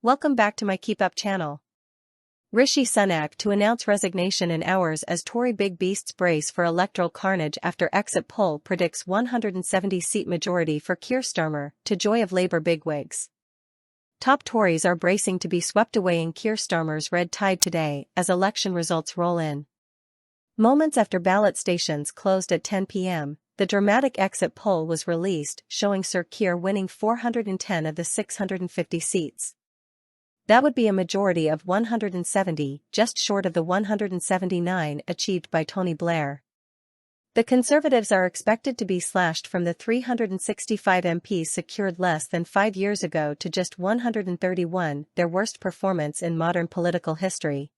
Welcome back to my KEEPUP channel. Rishi Sunak to announce resignation in hours as Tory big beasts brace for electoral carnage after exit poll predicts 170-seat majority for Keir Starmer, to joy of Labour bigwigs. Top Tories are bracing to be swept away in Keir Starmer's red tide today as election results roll in. Moments after ballot stations closed at 10 p.m., the dramatic exit poll was released, showing Sir Keir winning 410 of the 650 seats. That would be a majority of 170, just short of the 179 achieved by Tony Blair. The Conservatives are expected to be slashed from the 365 MPs secured less than 5 years ago to just 131, their worst performance in modern political history.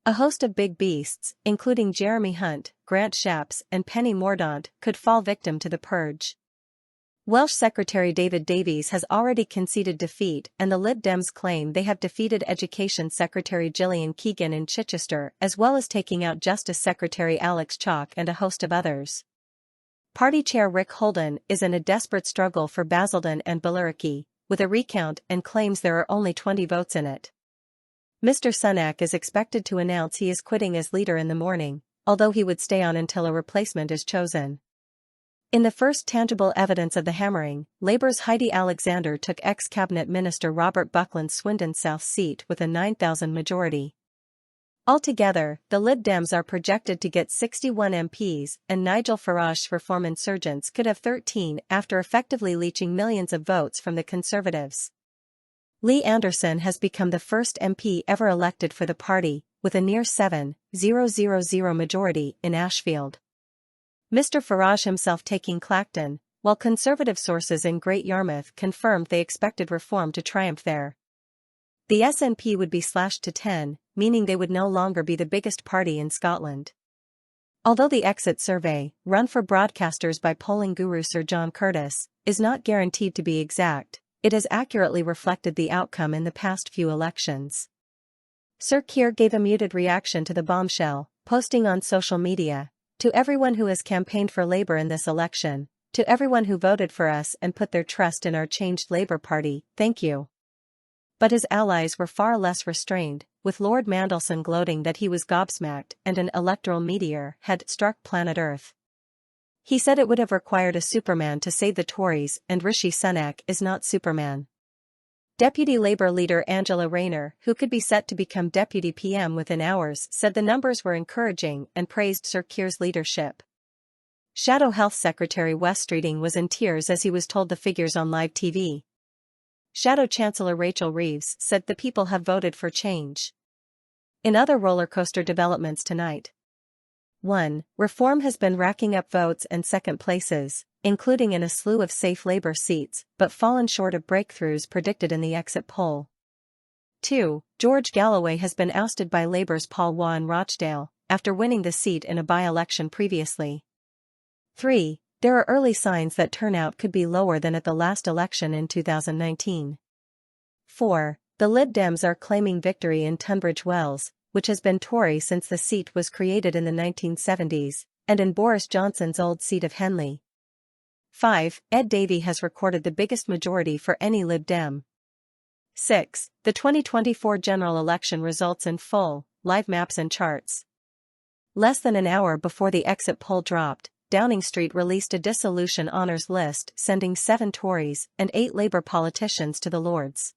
A host of big beasts, including Jeremy Hunt, Grant Shapps, and Penny Mordaunt, could fall victim to the purge. Welsh Secretary David Davies has already conceded defeat, and the Lib Dems claim they have defeated Education Secretary Gillian Keegan in Chichester, as well as taking out Justice Secretary Alex Chalk and a host of others. Party Chair Rick Holden is in a desperate struggle for Basildon and Billericay, with a recount, and claims there are only 20 votes in it. Mr. Sunak is expected to announce he is quitting as leader in the morning, although he would stay on until a replacement is chosen. In the first tangible evidence of the hammering, Labour's Heidi Alexander took ex-cabinet minister Robert Buckland's Swindon South seat with a 9,000 majority. Altogether, the Lib Dems are projected to get 61 MPs, and Nigel Farage's Reform insurgents could have 13 after effectively leeching millions of votes from the Conservatives. Lee Anderson has become the first MP ever elected for the party, with a near 7,000 majority in Ashfield. Mr. Farage himself taking Clacton, while Conservative sources in Great Yarmouth confirmed they expected Reform to triumph there. The SNP would be slashed to 10, meaning they would no longer be the biggest party in Scotland. Although the exit survey, run for broadcasters by polling guru Sir John Curtis, is not guaranteed to be exact, it has accurately reflected the outcome in the past few elections. Sir Keir gave a muted reaction to the bombshell, posting on social media, "To everyone who has campaigned for Labour in this election, to everyone who voted for us and put their trust in our changed Labour Party, thank you." But his allies were far less restrained, with Lord Mandelson gloating that he was gobsmacked and an electoral meteor had struck planet Earth. He said it would have required a Superman to save the Tories, and Rishi Sunak is not Superman. Deputy Labour leader Angela Rayner, who could be set to become Deputy PM within hours, said the numbers were encouraging and praised Sir Keir's leadership. Shadow Health Secretary Wes Streeting was in tears as he was told the figures on live TV. Shadow Chancellor Rachel Reeves said the people have voted for change. In other rollercoaster developments tonight. 1. Reform has been racking up votes and second places, including in a slew of safe Labour seats, but fallen short of breakthroughs predicted in the exit poll. 2. George Galloway has been ousted by Labour's Paul Waugh in Rochdale, after winning the seat in a by-election previously. 3. There are early signs that turnout could be lower than at the last election in 2019. 4. The Lib Dems are claiming victory in Tunbridge Wells, which has been Tory since the seat was created in the 1970s, and in Boris Johnson's old seat of Henley. 5. Ed Davey has recorded the biggest majority for any Lib Dem. 6. The 2024 general election results in full, live maps and charts. Less than an hour before the exit poll dropped, Downing Street released a dissolution honours list sending 7 Tories and 8 Labour politicians to the Lords.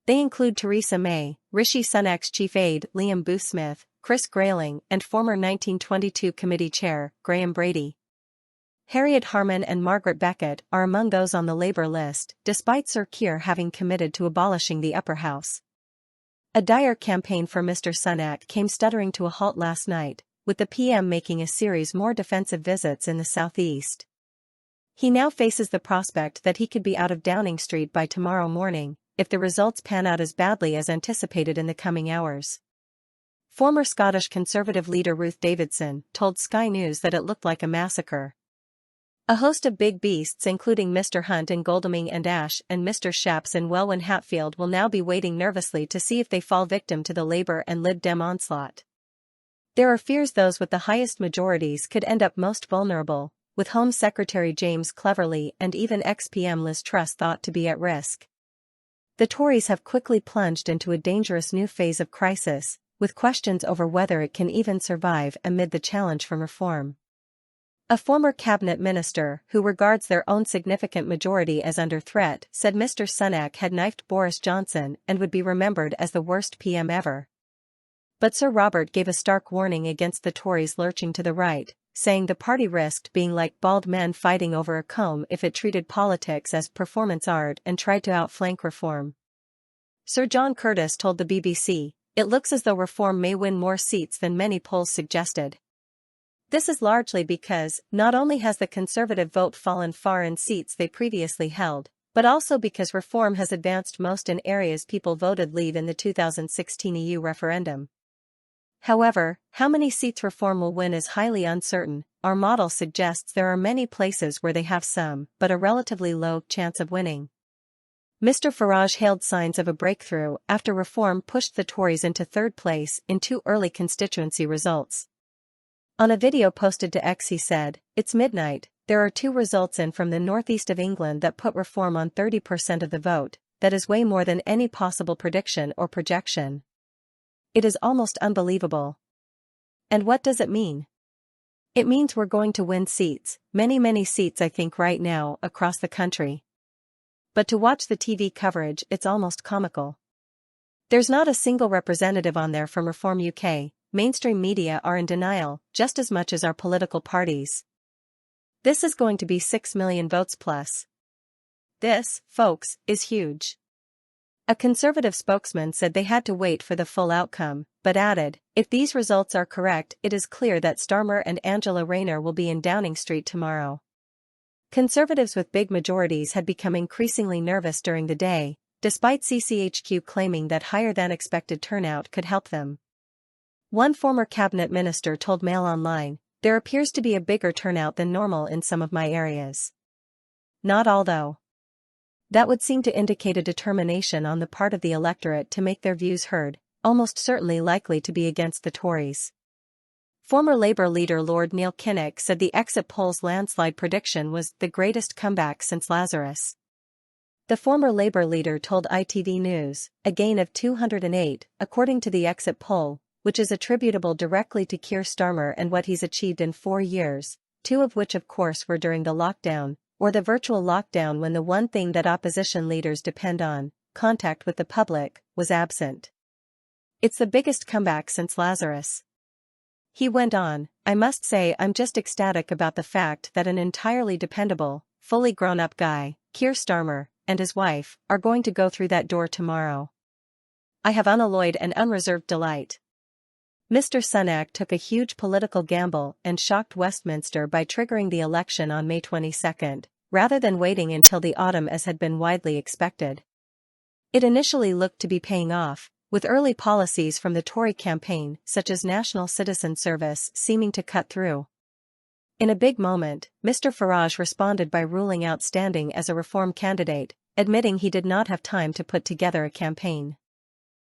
They include Theresa May, Rishi Sunak's chief aide Liam Boothsmith, Chris Grayling, and former 1922 committee chair Graham Brady. Harriet Harman and Margaret Beckett are among those on the Labour list, despite Sir Keir having committed to abolishing the upper house. A dire campaign for Mr. Sunak came stuttering to a halt last night, with the PM making a series more defensive visits in the southeast. He now faces the prospect that he could be out of Downing Street by tomorrow morning, if the results pan out as badly as anticipated in the coming hours. Former Scottish Conservative leader Ruth Davidson told Sky News that it looked like a massacre. A host of big beasts including Mr. Hunt in Godalming and Ash and Mr. Shapps in Welwyn Hatfield will now be waiting nervously to see if they fall victim to the Labour and Lib Dem onslaught. There are fears those with the highest majorities could end up most vulnerable, with Home Secretary James Cleverly and even ex-PM Liz Truss thought to be at risk. The Tories have quickly plunged into a dangerous new phase of crisis, with questions over whether it can even survive amid the challenge from reform. A former cabinet minister, who regards their own significant majority as under threat, said Mr. Sunak had knifed Boris Johnson and would be remembered as the worst PM ever. But Sir Robert gave a stark warning against the Tories lurching to the right, saying the party risked being like bald men fighting over a comb if it treated politics as performance art and tried to outflank reform. Sir John Curtis told the BBC, "It looks as though reform may win more seats than many polls suggested. This is largely because, not only has the Conservative vote fallen far in seats they previously held, but also because reform has advanced most in areas people voted Leave in the 2016 EU referendum. However, how many seats reform will win is highly uncertain. Our model suggests there are many places where they have some, but a relatively low chance of winning." Mr. Farage hailed signs of a breakthrough after reform pushed the Tories into third place in 2 early constituency results. On a video posted to X he said, "It's midnight, there are 2 results in from the northeast of England that put reform on 30% of the vote, that is way more than any possible prediction or projection. It is almost unbelievable. And what does it mean? It means we're going to win seats, many seats I think right now across the country. But to watch the TV coverage it's almost comical. There's not a single representative on there from Reform UK, mainstream media are in denial, just as much as our political parties. This is going to be 6 million votes plus. This, folks, is huge." A Conservative spokesman said they had to wait for the full outcome, but added, "If these results are correct it is clear that Starmer and Angela Rayner will be in Downing Street tomorrow." Conservatives with big majorities had become increasingly nervous during the day, despite CCHQ claiming that higher-than-expected turnout could help them. One former cabinet minister told Mail Online, "There appears to be a bigger turnout than normal in some of my areas. Not all though. That would seem to indicate a determination on the part of the electorate to make their views heard, almost certainly likely to be against the Tories." Former Labour leader Lord Neil Kinnock said the exit polls' landslide prediction was the greatest comeback since Lazarus. The former Labour leader told ITV News, "A gain of 208, according to the exit poll, which is attributable directly to Keir Starmer and what he's achieved in 4 years, 2 of which of course were during the lockdown, or the virtual lockdown when the one thing that opposition leaders depend on, contact with the public, was absent. It's the biggest comeback since Lazarus." He went on, "I must say I'm just ecstatic about the fact that an entirely dependable, fully grown-up guy, Keir Starmer, and his wife, are going to go through that door tomorrow. I have unalloyed and unreserved delight." Mr. Sunak took a huge political gamble and shocked Westminster by triggering the election on May 22, rather than waiting until the autumn as had been widely expected. It initially looked to be paying off, with early policies from the Tory campaign such as National Citizen Service seeming to cut through. In a big moment, Mr. Farage responded by ruling out standing as a reform candidate, admitting he did not have time to put together a campaign.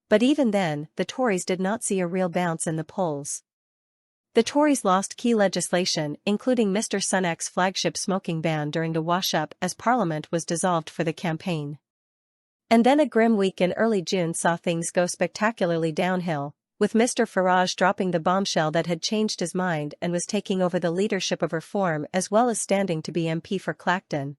But even then, the Tories did not see a real bounce in the polls. The Tories lost key legislation, including Mr. Sunak's flagship smoking ban during the wash-up as Parliament was dissolved for the campaign. And then a grim week in early June saw things go spectacularly downhill, with Mr. Farage dropping the bombshell that had changed his mind and was taking over the leadership of reform as well as standing to be MP for Clacton.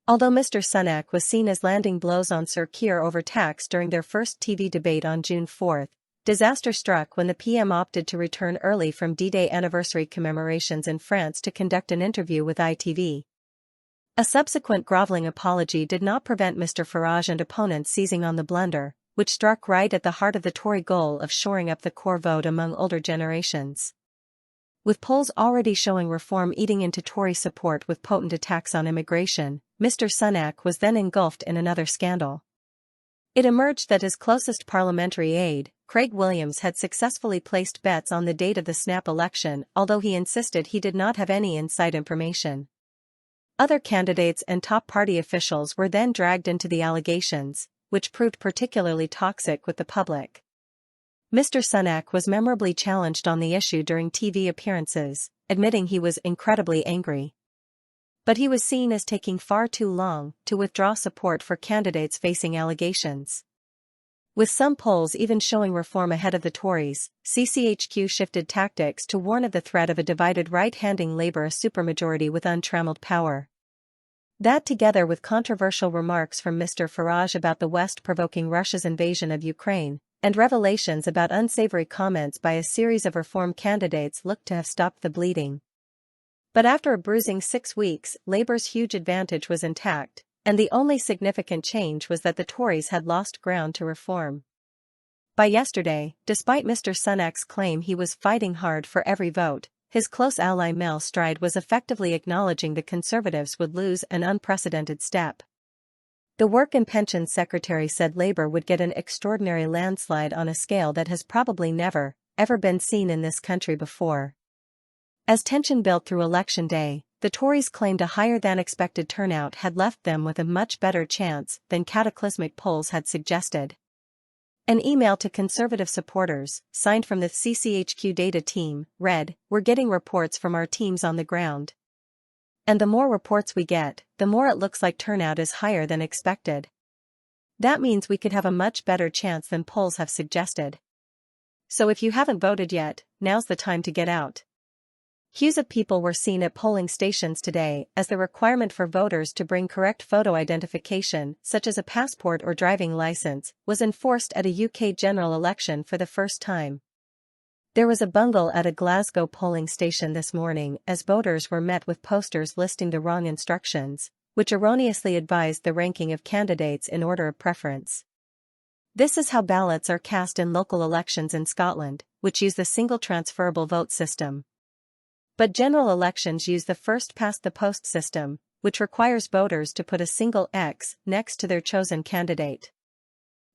Although Mr. Sunak was seen as landing blows on Sir Keir over tax during their first TV debate on June 4, disaster struck when the PM opted to return early from D-Day anniversary commemorations in France to conduct an interview with ITV. A subsequent groveling apology did not prevent Mr. Farage and opponents seizing on the blunder, which struck right at the heart of the Tory goal of shoring up the core vote among older generations. With polls already showing reform eating into Tory support with potent attacks on immigration, Mr. Sunak was then engulfed in another scandal. It emerged that his closest parliamentary aide, Craig Williams, had successfully placed bets on the date of the snap election, although he insisted he did not have any inside information. Other candidates and top party officials were then dragged into the allegations, which proved particularly toxic with the public. Mr. Sunak was memorably challenged on the issue during TV appearances, admitting he was incredibly angry. But he was seen as taking far too long to withdraw support for candidates facing allegations. With some polls even showing reform ahead of the Tories, CCHQ shifted tactics to warn of the threat of a divided right handing Labour a supermajority with untrammeled power. That, together with controversial remarks from Mr. Farage about the West provoking Russia's invasion of Ukraine, and revelations about unsavory comments by a series of reform candidates, looked to have stopped the bleeding. But after a bruising 6 weeks, Labour's huge advantage was intact, and the only significant change was that the Tories had lost ground to reform. By yesterday, despite Mr. Sunak's claim he was fighting hard for every vote, his close ally Mel Stride was effectively acknowledging the Conservatives would lose an unprecedented step. The Work and Pensions Secretary said Labour would get an extraordinary landslide on a scale that has probably never, ever been seen in this country before. As tension built through election day, the Tories claimed a higher-than-expected turnout had left them with a much better chance than cataclysmic polls had suggested. An email to Conservative supporters, signed from the CCHQ data team, read, "We're getting reports from our teams on the ground. And the more reports we get, the more it looks like turnout is higher than expected. That means we could have a much better chance than polls have suggested. So if you haven't voted yet, now's the time to get out." Queues of people were seen at polling stations today as the requirement for voters to bring correct photo identification, such as a passport or driving license, was enforced at a UK general election for the first time. There was a bungle at a Glasgow polling station this morning as voters were met with posters listing the wrong instructions, which erroneously advised the ranking of candidates in order of preference. This is how ballots are cast in local elections in Scotland, which use the single transferable vote system. But general elections use the first-past-the-post system, which requires voters to put a single X next to their chosen candidate.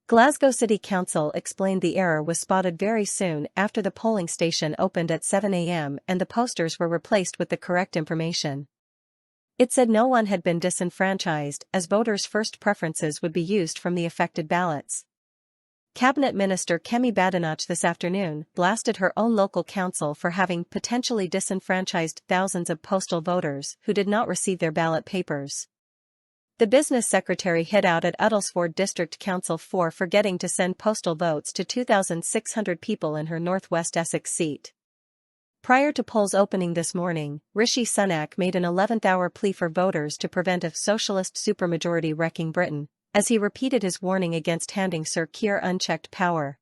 Glasgow City Council explained the error was spotted very soon after the polling station opened at 7 a.m. and the posters were replaced with the correct information. It said no one had been disenfranchised as voters' first preferences would be used from the affected ballots. Cabinet Minister Kemi Badenoch this afternoon blasted her own local council for having potentially disenfranchised thousands of postal voters who did not receive their ballot papers. The business secretary hit out at Uttlesford District Council for forgetting to send postal votes to 2,600 people in her northwest Essex seat. Prior to polls opening this morning, Rishi Sunak made an 11th-hour plea for voters to prevent a socialist supermajority wrecking Britain, as he repeated his warning against handing Sir Keir unchecked power.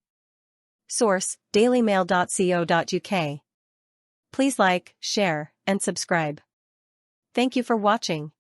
Source: dailymail.co.uk. Please like, share, and subscribe. Thank you for watching.